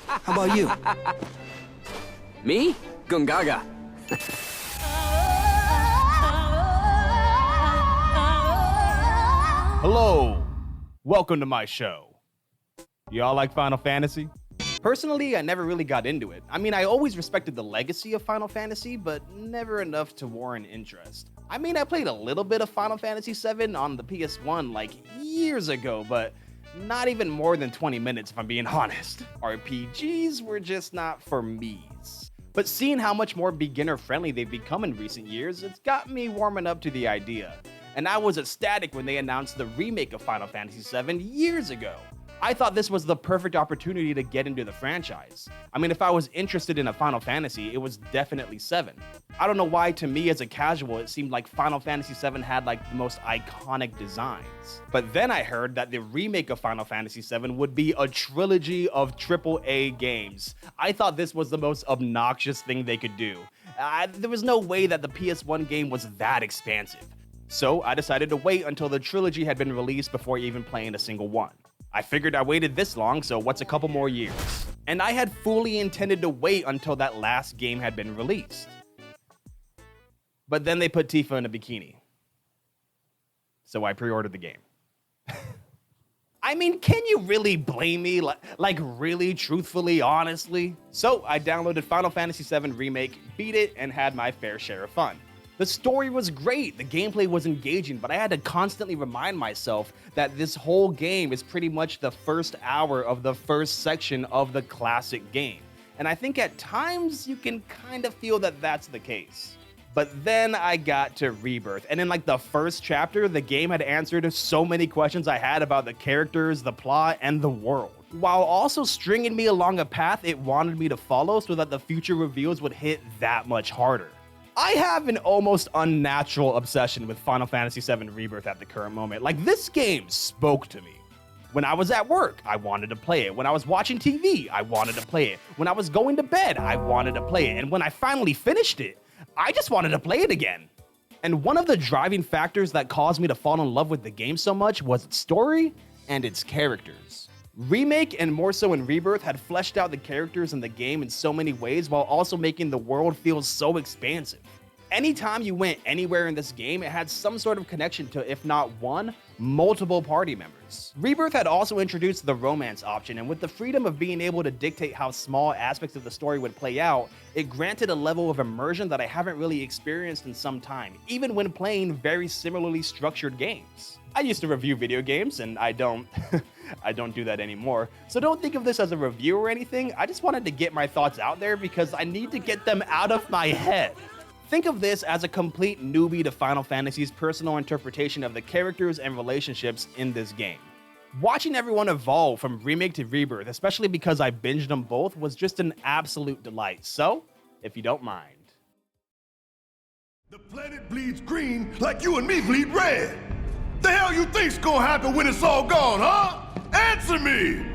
How about you? Me? Gungaga. Hello, welcome to my show. Y'all like Final Fantasy? Personally, I never really got into it. I mean, I always respected the legacy of Final Fantasy, but never enough to warrant interest. I mean, I played a little bit of Final Fantasy VII on the PS1 like years ago, but not even more than 20 minutes if I'm being honest. RPGs were just not for me's. But seeing how much more beginner-friendly they've become in recent years, it's got me warming up to the idea. And I was ecstatic when they announced the remake of Final Fantasy VII years ago. I thought this was the perfect opportunity to get into the franchise. I mean, if I was interested in a Final Fantasy, it was definitely 7. I don't know why, to me as a casual, it seemed like Final Fantasy VII had like the most iconic designs. But then I heard that the remake of Final Fantasy VII would be a trilogy of AAA games. I thought this was the most obnoxious thing they could do. There was no way that the PS1 game was that expansive. So I decided to wait until the trilogy had been released before even playing a single one. I figured I waited this long, so what's a couple more years? And I had fully intended to wait until that last game had been released. But then they put Tifa in a bikini. So I pre-ordered the game. I mean, can you really blame me? Like really, truthfully, honestly? So I downloaded Final Fantasy VII Remake, beat it, and had my fair share of fun. The story was great, the gameplay was engaging, but I had to constantly remind myself that this whole game is pretty much the first hour of the first section of the classic game. And I think at times you can kind of feel that that's the case. But then I got to Rebirth, and in like the first chapter, the game had answered so many questions I had about the characters, the plot, and the world, while also stringing me along a path it wanted me to follow so that the future reveals would hit that much harder. I have an almost unnatural obsession with Final Fantasy VII Rebirth at the current moment. Like, this game spoke to me. When I was at work, I wanted to play it. When I was watching TV, I wanted to play it. When I was going to bed, I wanted to play it. And when I finally finished it, I just wanted to play it again. And one of the driving factors that caused me to fall in love with the game so much was its story and its characters. Remake, and more so in Rebirth, had fleshed out the characters in the game in so many ways while also making the world feel so expansive. Anytime you went anywhere in this game, it had some sort of connection to, if not one, multiple party members. Rebirth had also introduced the romance option, and with the freedom of being able to dictate how small aspects of the story would play out, it granted a level of immersion that I haven't really experienced in some time, even when playing very similarly structured games. I used to review video games, and I don't do that anymore, so don't think of this as a review or anything. I just wanted to get my thoughts out there because I need to get them out of my head. Think of this as a complete newbie to Final Fantasy's personal interpretation of the characters and relationships in this game. Watching everyone evolve from Remake to Rebirth, especially because I binged them both, was just an absolute delight. So, if you don't mind. The planet bleeds green like you and me bleed red. The hell you think's gonna happen when it's all gone, huh? Answer me!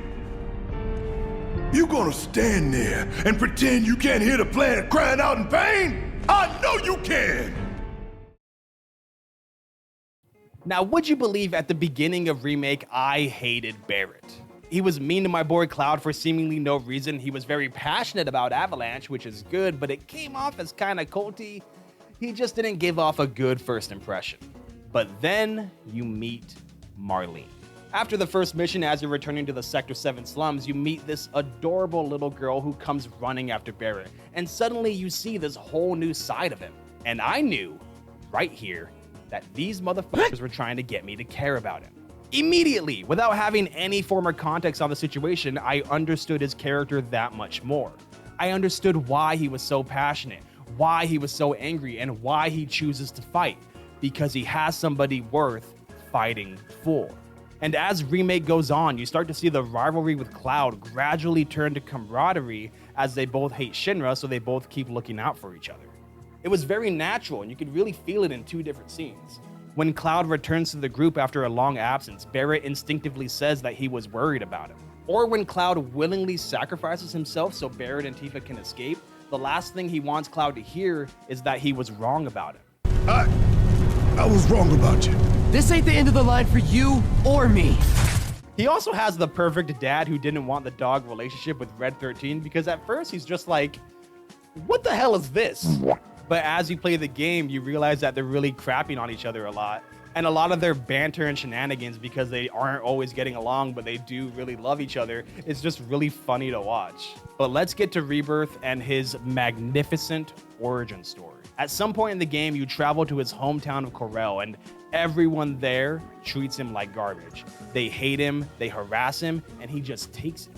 You gonna stand there and pretend you can't hear the planet crying out in pain? I know you can! Now, would you believe at the beginning of Remake, I hated Barrett. He was mean to my boy Cloud for seemingly no reason. He was very passionate about Avalanche, which is good, but it came off as kinda culty. He just didn't give off a good first impression. But then you meet Marlene. After the first mission, as you're returning to the Sector 7 slums, you meet this adorable little girl who comes running after Barrett, and suddenly you see this whole new side of him. And I knew, right here, that these motherfuckers were trying to get me to care about him. Immediately, without having any former context on the situation, I understood his character that much more. I understood why he was so passionate, why he was so angry, and why he chooses to fight. Because he has somebody worth fighting for. And as Remake goes on, you start to see the rivalry with Cloud gradually turn to camaraderie as they both hate Shinra, so they both keep looking out for each other. It was very natural, and you could really feel it in two different scenes. When Cloud returns to the group after a long absence, Barrett instinctively says that he was worried about him. Or when Cloud willingly sacrifices himself so Barrett and Tifa can escape, the last thing he wants Cloud to hear is that he was wrong about him. I was wrong about you. This ain't the end of the line for you or me. He also has the perfect dad who didn't want the dog relationship with REDXIII because at first he's just like, what the hell is this? But as you play the game, you realize that they're really crapping on each other a lot. And a lot of their banter and shenanigans, because they aren't always getting along, but they do really love each other, is just really funny to watch. But let's get to Rebirth and his magnificent origin story. At some point in the game, you travel to his hometown of Corel, and everyone there treats him like garbage. They hate him, they harass him, and he just takes it.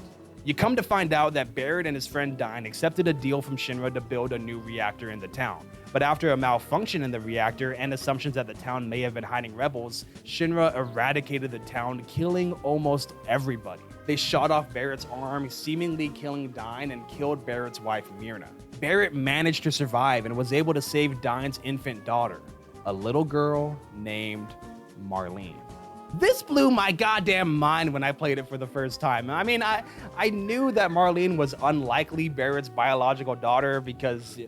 You come to find out that Barrett and his friend Dyne accepted a deal from Shinra to build a new reactor in the town. But after a malfunction in the reactor and assumptions that the town may have been hiding rebels, Shinra eradicated the town, killing almost everybody. They shot off Barrett's arm, seemingly killing Dyne, and killed Barrett's wife, Myrna. Barrett managed to survive and was able to save Dyne's infant daughter, a little girl named Marlene. This blew my goddamn mind when I played it for the first time. I mean, I knew that Marlene was unlikely Barrett's biological daughter because,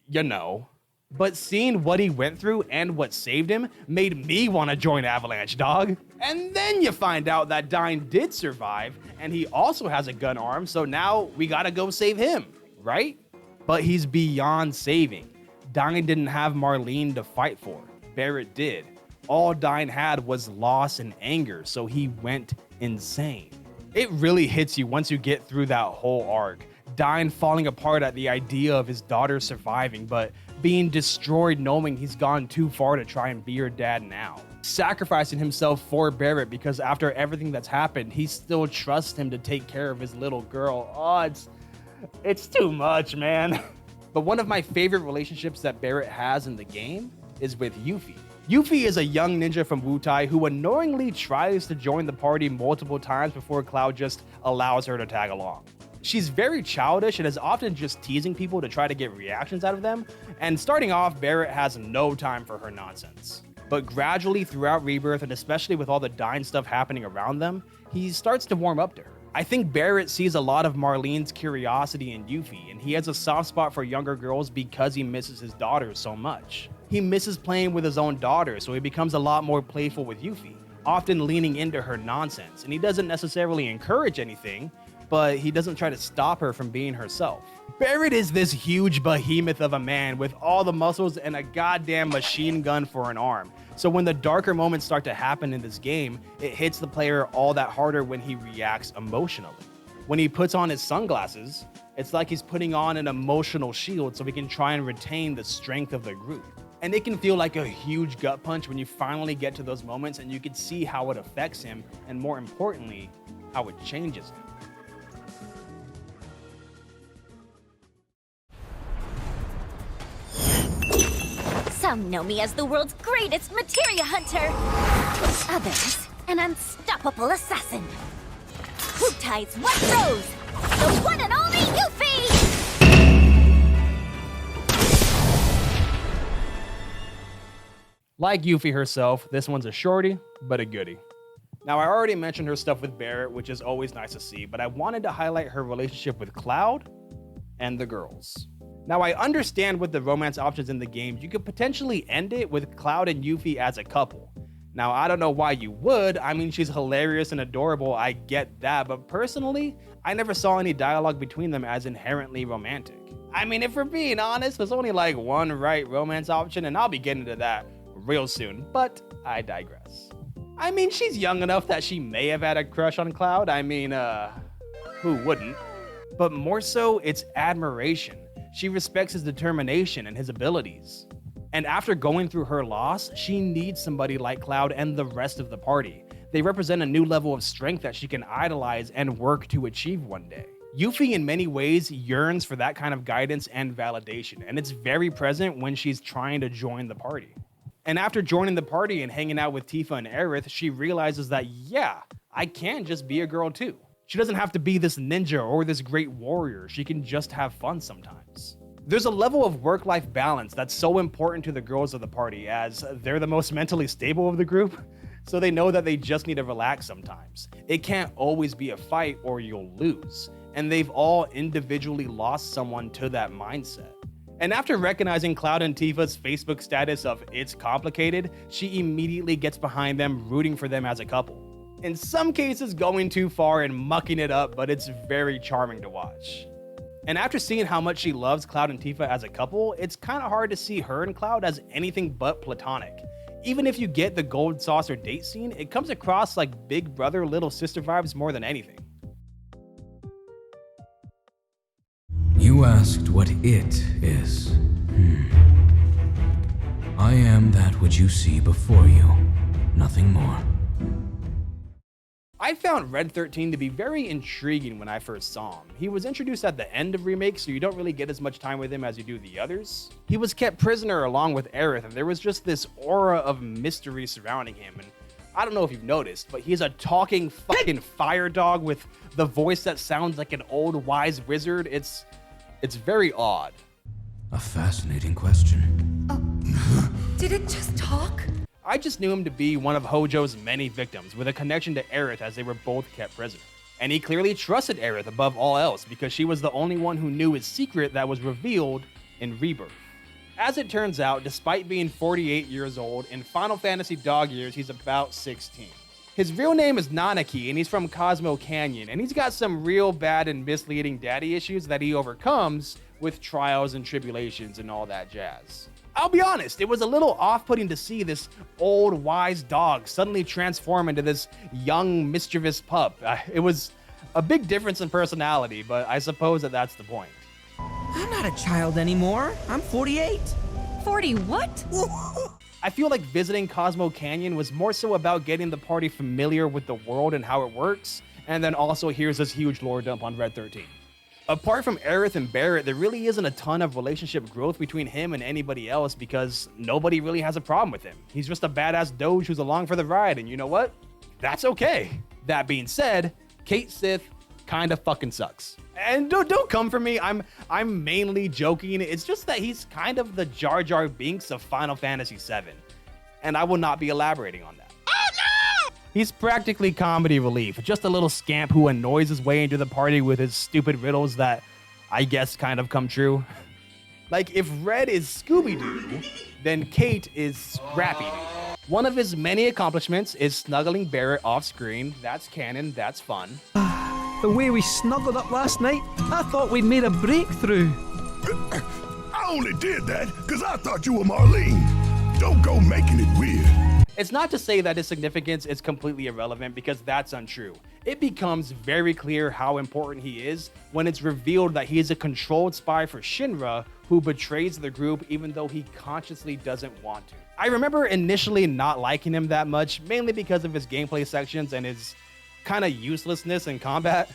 you know. But seeing what he went through and what saved him made me want to join Avalanche, dog. And then you find out that Dyne did survive, and he also has a gun arm, so now we gotta go save him, right? But he's beyond saving. Dyne didn't have Marlene to fight for. Barrett did. All Dyne had was loss and anger, so he went insane. It really hits you once you get through that whole arc. Dyne falling apart at the idea of his daughter surviving, but being destroyed knowing he's gone too far to try and be her dad now. Sacrificing himself for Barrett because after everything that's happened, he still trusts him to take care of his little girl. Oh, it's too much, man. But one of my favorite relationships that Barrett has in the game is with Yuffie. Yuffie is a young ninja from Wutai who annoyingly tries to join the party multiple times before Cloud just allows her to tag along. She's very childish and is often just teasing people to try to get reactions out of them, and starting off, Barrett has no time for her nonsense. But gradually throughout Rebirth, and especially with all the Dyne stuff happening around them, he starts to warm up to her. I think Barrett sees a lot of Marlene's curiosity in Yuffie, and he has a soft spot for younger girls because he misses his daughter so much. He misses playing with his own daughter, so he becomes a lot more playful with Yuffie, often leaning into her nonsense, and he doesn't necessarily encourage anything, but he doesn't try to stop her from being herself. Barrett is this huge behemoth of a man with all the muscles and a goddamn machine gun for an arm. So when the darker moments start to happen in this game, it hits the player all that harder when he reacts emotionally. When he puts on his sunglasses, it's like he's putting on an emotional shield so he can try and retain the strength of the group. And it can feel like a huge gut punch when you finally get to those moments and you can see how it affects him, and more importantly, how it changes him. Some know me as the world's greatest materia hunter. Others, an unstoppable assassin. Wutai's White Rose, the one and only Yuffie! Like Yuffie herself, this one's a shorty, but a goodie. Now, I already mentioned her stuff with Barrett, which is always nice to see, but I wanted to highlight her relationship with Cloud and the girls. Now, I understand with the romance options in the game, you could potentially end it with Cloud and Yuffie as a couple. Now, I don't know why you would. I mean, she's hilarious and adorable, I get that, but personally, I never saw any dialogue between them as inherently romantic. I mean, if we're being honest, there's only like one right romance option, and I'll be getting to that real soon, but I digress. I mean, she's young enough that she may have had a crush on Cloud. I mean, who wouldn't? But more so, it's admiration. She respects his determination and his abilities. And after going through her loss, she needs somebody like Cloud and the rest of the party. They represent a new level of strength that she can idolize and work to achieve one day. Yuffie in many ways yearns for that kind of guidance and validation, and it's very present when she's trying to join the party. And after joining the party and hanging out with Tifa and Aerith, she realizes that, yeah, I can just be a girl too. She doesn't have to be this ninja or this great warrior. She can just have fun sometimes. There's a level of work-life balance that's so important to the girls of the party, as they're the most mentally stable of the group, so they know that they just need to relax sometimes. It can't always be a fight or you'll lose, and they've all individually lost someone to that mindset. And after recognizing Cloud and Tifa's Facebook status of "it's complicated," she immediately gets behind them, rooting for them as a couple. In some cases going too far and mucking it up, but it's very charming to watch. And after seeing how much she loves Cloud and Tifa as a couple, it's kind of hard to see her and Cloud as anything but platonic. Even if you get the gold saucer date scene, it comes across like big brother, little sister vibes more than anything. You asked what it is. I am that which you see before you, nothing more. I found REDXIII to be very intriguing when I first saw him. He was introduced at the end of Remake, so you don't really get as much time with him as you do the others. He was kept prisoner along with Aerith, and there was just this aura of mystery surrounding him. And I don't know if you've noticed, but he's a talking fucking fire dog with the voice that sounds like an old wise wizard. It's very odd. A fascinating question. Did it just talk? I just knew him to be one of Hojo's many victims, with a connection to Aerith as they were both kept prisoner. And he clearly trusted Aerith above all else because she was the only one who knew his secret that was revealed in Rebirth. As it turns out, despite being 48 years old, in Final Fantasy dog years, he's about 16. His real name is Nanaki, and he's from Cosmo Canyon, and he's got some real bad and misleading daddy issues that he overcomes with trials and tribulations and all that jazz. I'll be honest, it was a little off-putting to see this old, wise dog suddenly transform into this young, mischievous pup. It was a big difference in personality, but I suppose that's the point. I'm not a child anymore. I'm 48. 40 what? I feel like visiting Cosmo Canyon was more so about getting the party familiar with the world and how it works, and then also here's this huge lore dump on REDXIII. Apart from Aerith and Barrett, there really isn't a ton of relationship growth between him and anybody else because nobody really has a problem with him. He's just a badass doge who's along for the ride, and you know what? That's okay. That being said, Cait Sith kinda fucking sucks. And don't come for me, I'm mainly joking. It's just that he's kind of the Jar Jar Binks of Final Fantasy VII, and I will not be elaborating on that. He's practically comedy relief, just a little scamp who annoys his way into the party with his stupid riddles that I guess kind of come true. Like, if Red is Scooby-Doo, then Cait is Scrappy-Doo. One of his many accomplishments is snuggling Barrett off-screen. That's canon, that's fun. The way we snuggled up last night, I thought we'd made a breakthrough. I only did that because I thought you were Marlene. Don't go making it weird. It's not to say that his significance is completely irrelevant because that's untrue. It becomes very clear how important he is when it's revealed that he is a controlled spy for Shinra who betrays the group even though he consciously doesn't want to. I remember initially not liking him that much, mainly because of his gameplay sections and his kind of uselessness in combat.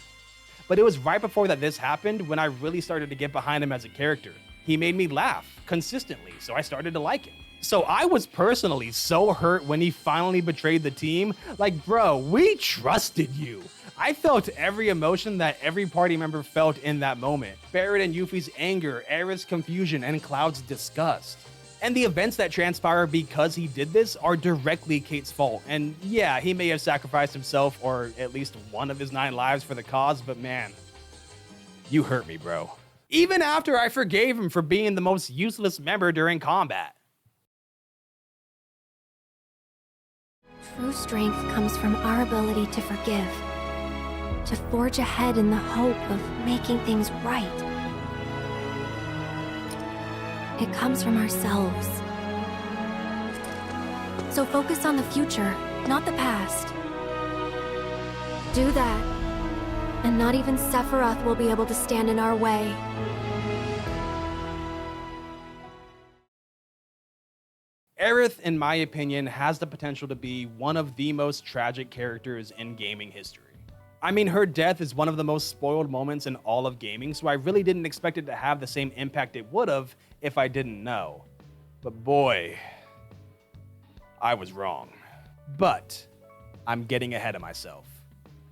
But it was right before this happened when I really started to get behind him as a character. He made me laugh consistently, so I started to like him. So I was personally so hurt when he finally betrayed the team. Like, bro, we trusted you. I felt every emotion that every party member felt in that moment. Barrett and Yuffie's anger, Aerith's confusion, and Cloud's disgust. And the events that transpire because he did this are directly Cait's fault. And yeah, he may have sacrificed himself or at least one of his 9 lives for the cause, but man, you hurt me, bro. Even after I forgave him for being the most useless member during combat. True strength comes from our ability to forgive, to forge ahead in the hope of making things right. It comes from ourselves. So focus on the future, not the past. Do that, and not even Sephiroth will be able to stand in our way. Aerith, in my opinion, has the potential to be one of the most tragic characters in gaming history. I mean, her death is one of the most spoiled moments in all of gaming, so I really didn't expect it to have the same impact it would have if I didn't know. But boy, I was wrong. But I'm getting ahead of myself.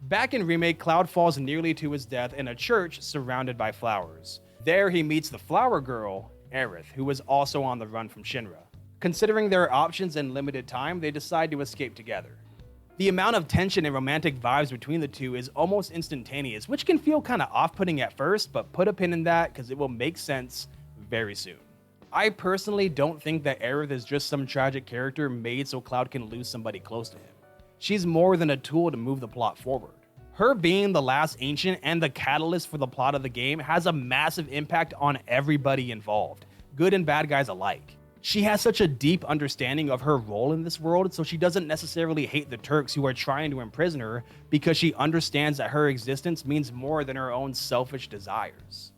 Back in Remake, Cloud falls nearly to his death in a church surrounded by flowers. There he meets the flower girl, Aerith, who was also on the run from Shinra. Considering their options and limited time, they decide to escape together. The amount of tension and romantic vibes between the two is almost instantaneous, which can feel kind of off-putting at first, but put a pin in that because it will make sense very soon. I personally don't think that Aerith is just some tragic character made so Cloud can lose somebody close to him. She's more than a tool to move the plot forward. Her being the last ancient and the catalyst for the plot of the game has a massive impact on everybody involved, good and bad guys alike. She has such a deep understanding of her role in this world, so she doesn't necessarily hate the Turks who are trying to imprison her because she understands that her existence means more than her own selfish desires.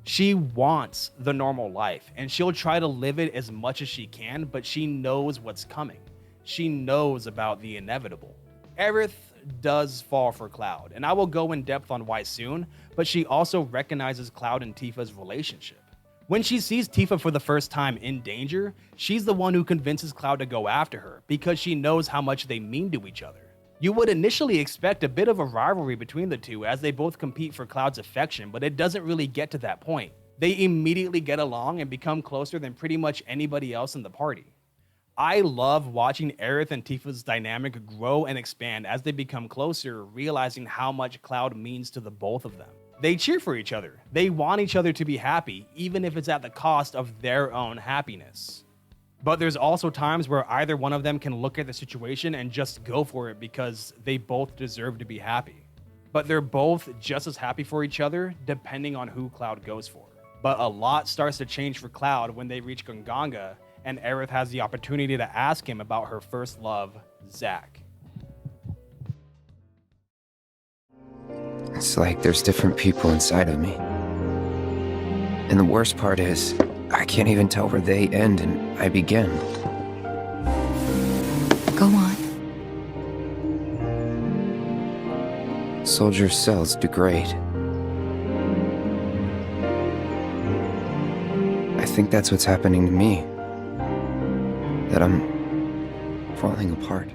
She wants the normal life, and she'll try to live it as much as she can, but she knows what's coming. She knows about the inevitable. Aerith does fall for Cloud, and I will go in depth on why soon, but she also recognizes Cloud and Tifa's relationship. When she sees Tifa for the first time in danger, she's the one who convinces Cloud to go after her because she knows how much they mean to each other. You would initially expect a bit of a rivalry between the two as they both compete for Cloud's affection, but it doesn't really get to that point. They immediately get along and become closer than pretty much anybody else in the party. I love watching Aerith and Tifa's dynamic grow and expand as they become closer, realizing how much Cloud means to the both of them. They cheer for each other. They want each other to be happy, even if it's at the cost of their own happiness. But there's also times where either one of them can look at the situation and just go for it because they both deserve to be happy. But they're both just as happy for each other, depending on who Cloud goes for. But a lot starts to change for Cloud when they reach Gunganga, and Aerith has the opportunity to ask him about her first love, Zack. It's like there's different people inside of me. And the worst part is, I can't even tell where they end and I begin. Go on. Soldier cells degrade. I think that's what's happening to me. That I'm falling apart.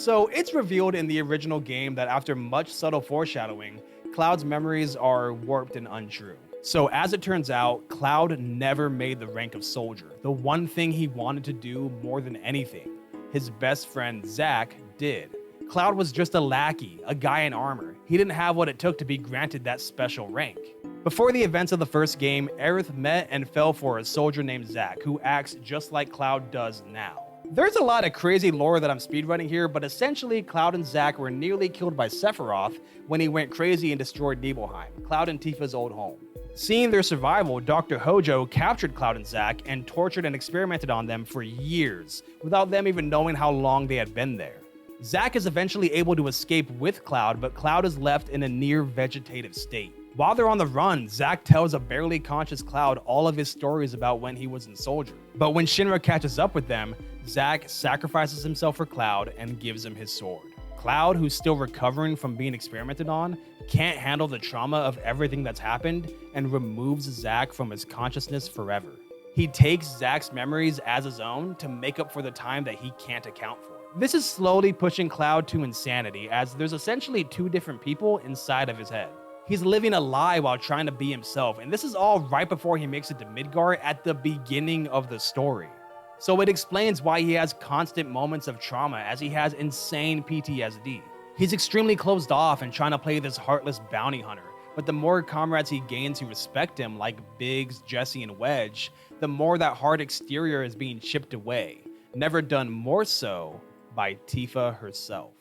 So it's revealed in the original game that after much subtle foreshadowing, Cloud's memories are warped and untrue. So as it turns out, Cloud never made the rank of soldier, the one thing he wanted to do more than anything. His best friend, Zack, did. Cloud was just a lackey, a guy in armor. He didn't have what it took to be granted that special rank. Before the events of the first game, Aerith met and fell for a soldier named Zack, who acts just like Cloud does now. There's a lot of crazy lore that I'm speedrunning here, but essentially Cloud and Zack were nearly killed by Sephiroth when he went crazy and destroyed Nibelheim, Cloud and Tifa's old home. Seeing their survival, Dr. Hojo captured Cloud and Zack and tortured and experimented on them for years, without them even knowing how long they had been there. Zack is eventually able to escape with Cloud, but Cloud is left in a near vegetative state. While they're on the run, Zack tells a barely conscious Cloud all of his stories about when he was in Soldier. But when Shinra catches up with them, Zack sacrifices himself for Cloud and gives him his sword. Cloud, who's still recovering from being experimented on, can't handle the trauma of everything that's happened and removes Zack from his consciousness forever. He takes Zack's memories as his own to make up for the time that he can't account for. This is slowly pushing Cloud to insanity, as there's essentially two different people inside of his head. He's living a lie while trying to be himself, and this is all right before he makes it to Midgar at the beginning of the story. So it explains why he has constant moments of trauma, as he has insane PTSD. He's extremely closed off and trying to play this heartless bounty hunter, but the more comrades he gains who respect him, like Biggs, Jesse, and Wedge, the more that hard exterior is being chipped away, never done more so by Tifa herself.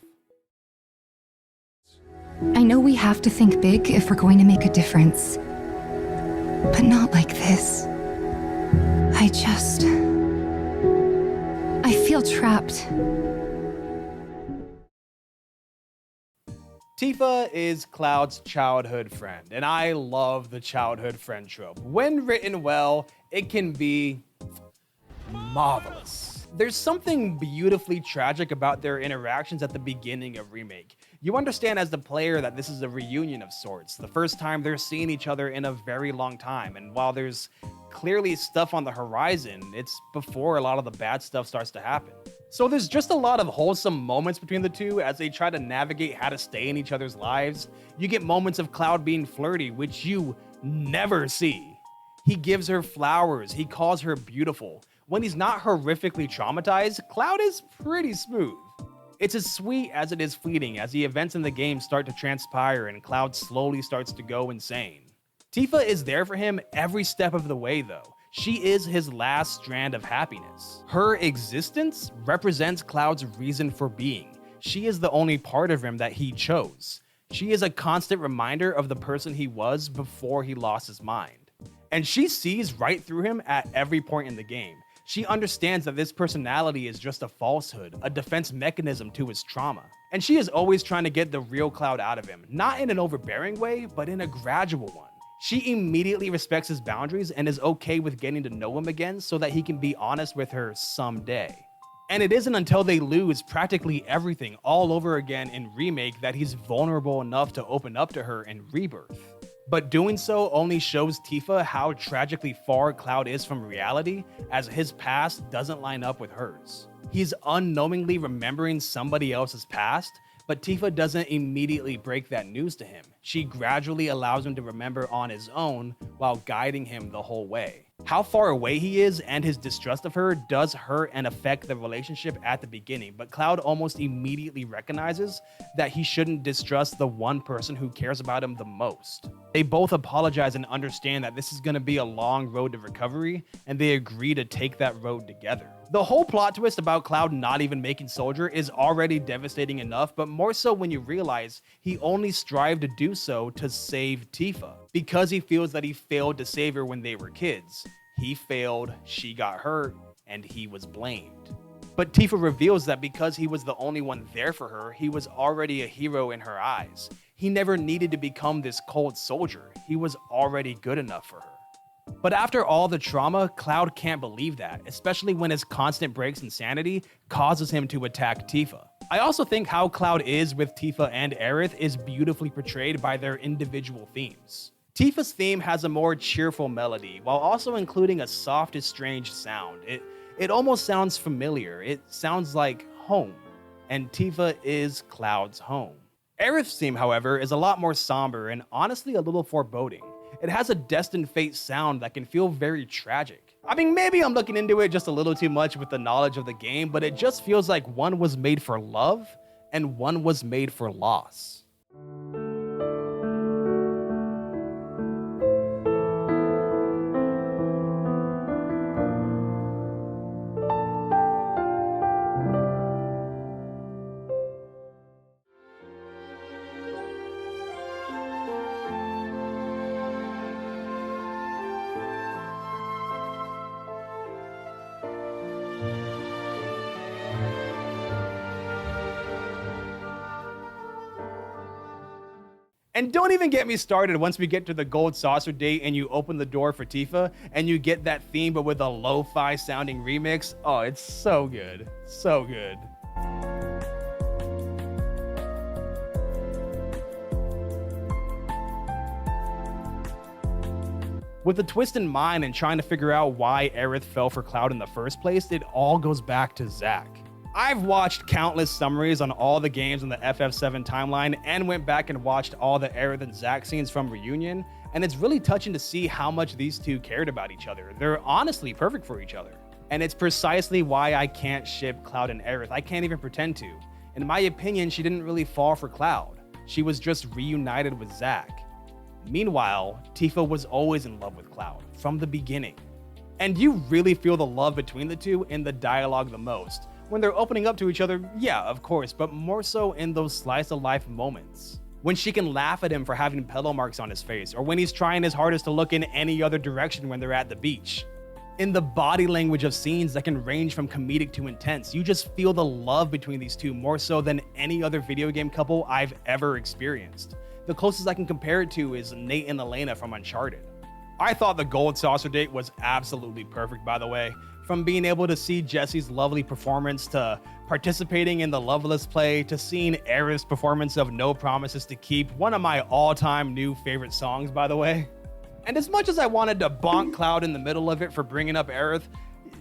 I know we have to think big if we're going to make a difference. But not like this. I feel trapped. Tifa is Cloud's childhood friend, and I love the childhood friend trope. When written well, it can be marvelous. There's something beautifully tragic about their interactions at the beginning of Remake. You understand as the player that this is a reunion of sorts, the first time they're seeing each other in a very long time, and while there's clearly stuff on the horizon, it's before a lot of the bad stuff starts to happen. So there's just a lot of wholesome moments between the two as they try to navigate how to stay in each other's lives. You get moments of Cloud being flirty, which you never see. He gives her flowers, he calls her beautiful. When he's not horrifically traumatized, Cloud is pretty smooth. It's as sweet as it is fleeting as the events in the game start to transpire and Cloud slowly starts to go insane. Tifa is there for him every step of the way though. She is his last strand of happiness. Her existence represents Cloud's reason for being. She is the only part of him that he chose. She is a constant reminder of the person he was before he lost his mind. And she sees right through him at every point in the game. She understands that this personality is just a falsehood, a defense mechanism to his trauma. And she is always trying to get the real Cloud out of him, not in an overbearing way, but in a gradual one. She immediately respects his boundaries and is okay with getting to know him again so that he can be honest with her someday. And it isn't until they lose practically everything all over again in Remake that he's vulnerable enough to open up to her in Rebirth. But doing so only shows Tifa how tragically far Cloud is from reality, as his past doesn't line up with hers. He's unknowingly remembering somebody else's past, but Tifa doesn't immediately break that news to him. She gradually allows him to remember on his own while guiding him the whole way. How far away he is and his distrust of her does hurt and affect the relationship at the beginning, but Cloud almost immediately recognizes that he shouldn't distrust the one person who cares about him the most. They both apologize and understand that this is going to be a long road to recovery, and they agree to take that road together. The whole plot twist about Cloud not even making Soldier is already devastating enough, but more so when you realize he only strived to do so to save Tifa, because he feels that he failed to save her when they were kids. He failed, she got hurt, and he was blamed. But Tifa reveals that because he was the only one there for her, he was already a hero in her eyes. He never needed to become this cold soldier. He was already good enough for her. But after all the trauma, Cloud can't believe that, especially when his constant breaks in sanity causes him to attack Tifa. I also think how Cloud is with Tifa and Aerith is beautifully portrayed by their individual themes. Tifa's theme has a more cheerful melody, while also including a soft, estranged sound. It almost sounds familiar. It sounds like home, and Tifa is Cloud's home. Aerith's theme, however, is a lot more somber and honestly a little foreboding. It has a destined fate sound that can feel very tragic. I mean, maybe I'm looking into it just a little too much with the knowledge of the game, but it just feels like one was made for love and one was made for loss. And don't even get me started once we get to the Gold Saucer date and you open the door for Tifa and you get that theme but with a lo-fi sounding remix. Oh, it's so good. So good. With the twist in mind and trying to figure out why Aerith fell for Cloud in the first place, it all goes back to Zack. I've watched countless summaries on all the games in the FF7 timeline and went back and watched all the Aerith and Zack scenes from Reunion, and it's really touching to see how much these two cared about each other. They're honestly perfect for each other. And it's precisely why I can't ship Cloud and Aerith. I can't even pretend to. In my opinion, she didn't really fall for Cloud. She was just reunited with Zack. Meanwhile, Tifa was always in love with Cloud from the beginning. And you really feel the love between the two in the dialogue the most. When they're opening up to each other, yeah, of course, but more so in those slice-of-life moments. When she can laugh at him for having pillow marks on his face, or when he's trying his hardest to look in any other direction when they're at the beach. In the body language of scenes that can range from comedic to intense, you just feel the love between these two more so than any other video game couple I've ever experienced. The closest I can compare it to is Nate and Elena from Uncharted. I thought the Gold Saucer date was absolutely perfect, by the way. From being able to see Jesse's lovely performance, to participating in the Loveless play, to seeing Aerith's performance of No Promises to Keep, one of my all-time new favorite songs, by the way. And as much as I wanted to bonk Cloud in the middle of it for bringing up Aerith,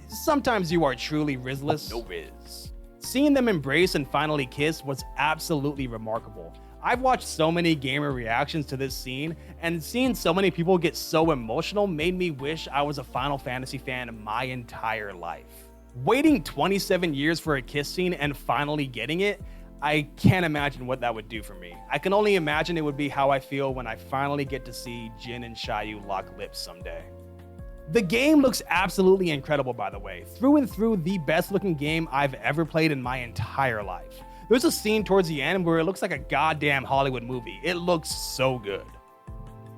sometimes you are truly Rizless. No Riz. Seeing them embrace and finally kiss was absolutely remarkable. I've watched so many gamer reactions to this scene, and seeing so many people get so emotional made me wish I was a Final Fantasy fan my entire life. Waiting 27 years for a kiss scene and finally getting it, I can't imagine what that would do for me. I can only imagine it would be how I feel when I finally get to see Jin and Xiaoyu lock lips someday. The game looks absolutely incredible, by the way. Through and through, the best looking game I've ever played in my entire life. There's a scene towards the end where it looks like a goddamn Hollywood movie. It looks so good.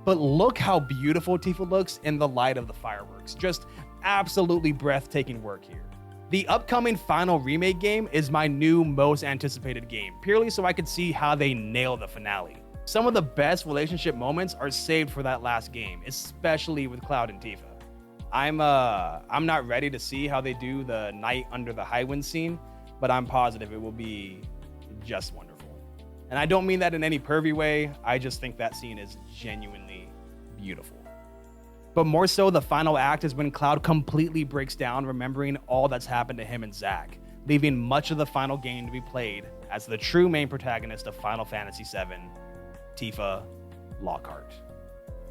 But look how beautiful Tifa looks in the light of the fireworks. Just absolutely breathtaking work here. The upcoming final remake game is my new most anticipated game, purely so I could see how they nail the finale. Some of the best relationship moments are saved for that last game, especially with Cloud and Tifa. I'm not ready to see how they do the night under the high wind scene, but I'm positive it will be just wonderful. And I don't mean that in any pervy way, I just think that scene is genuinely beautiful. But more so, the final act is when Cloud completely breaks down, remembering all that's happened to him and Zack, leaving much of the final game to be played as the true main protagonist of Final Fantasy VII, Tifa Lockhart.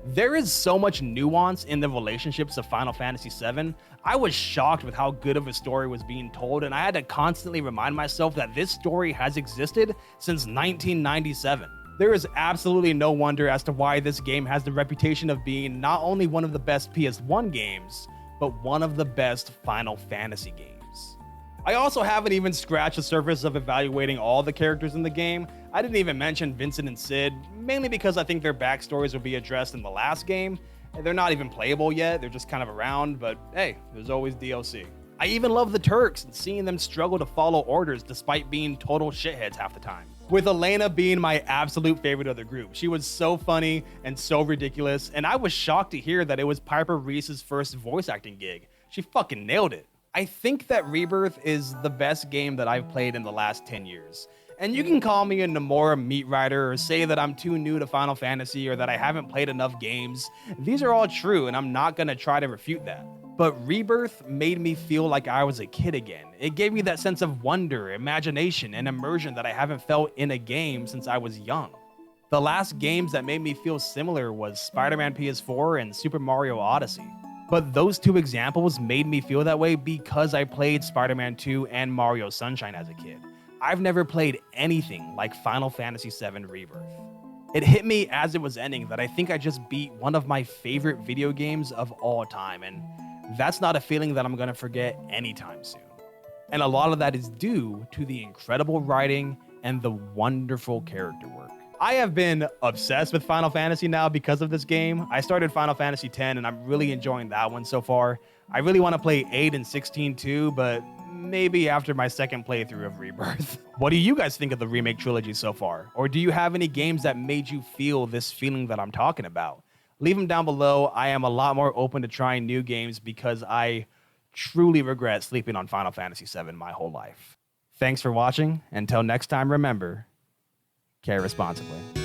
There is so much nuance in the relationships of Final Fantasy VII. I was shocked with how good of a story was being told, and I had to constantly remind myself that this story has existed since 1997. There is absolutely no wonder as to why this game has the reputation of being not only one of the best PS1 games, but one of the best Final Fantasy games. I also haven't even scratched the surface of evaluating all the characters in the game. I didn't even mention Vincent and Sid, mainly because I think their backstories will be addressed in the last game. They're not even playable yet, they're just kind of around, but hey, there's always DLC. I even love the Turks and seeing them struggle to follow orders despite being total shitheads half the time. With Elena being my absolute favorite of the group. She was so funny and so ridiculous, and I was shocked to hear that it was Piper Reese's first voice acting gig. She fucking nailed it. I think that Rebirth is the best game that I've played in the last 10 years. And you can call me a Nomura meat rider or say that I'm too new to Final Fantasy or that I haven't played enough games. These are all true, and I'm not gonna try to refute that. But Rebirth made me feel like I was a kid again. It gave me that sense of wonder, imagination, and immersion that I haven't felt in a game since I was young. The last games that made me feel similar was Spider-Man PS4 and Super Mario Odyssey. But those two examples made me feel that way because I played Spider-Man 2 and Mario Sunshine as a kid. I've never played anything like Final Fantasy VII Rebirth. It hit me as it was ending that I think I just beat one of my favorite video games of all time, and that's not a feeling that I'm gonna forget anytime soon. And a lot of that is due to the incredible writing and the wonderful character work. I have been obsessed with Final Fantasy now because of this game. I started Final Fantasy X and I'm really enjoying that one so far. I really want to play 8 and 16 too, but maybe after my second playthrough of Rebirth. What do you guys think of the remake trilogy so far? Or do you have any games that made you feel this feeling that I'm talking about? Leave them down below. I am a lot more open to trying new games because I truly regret sleeping on Final Fantasy VII my whole life. Thanks for watching. Until next time, remember, care responsibly.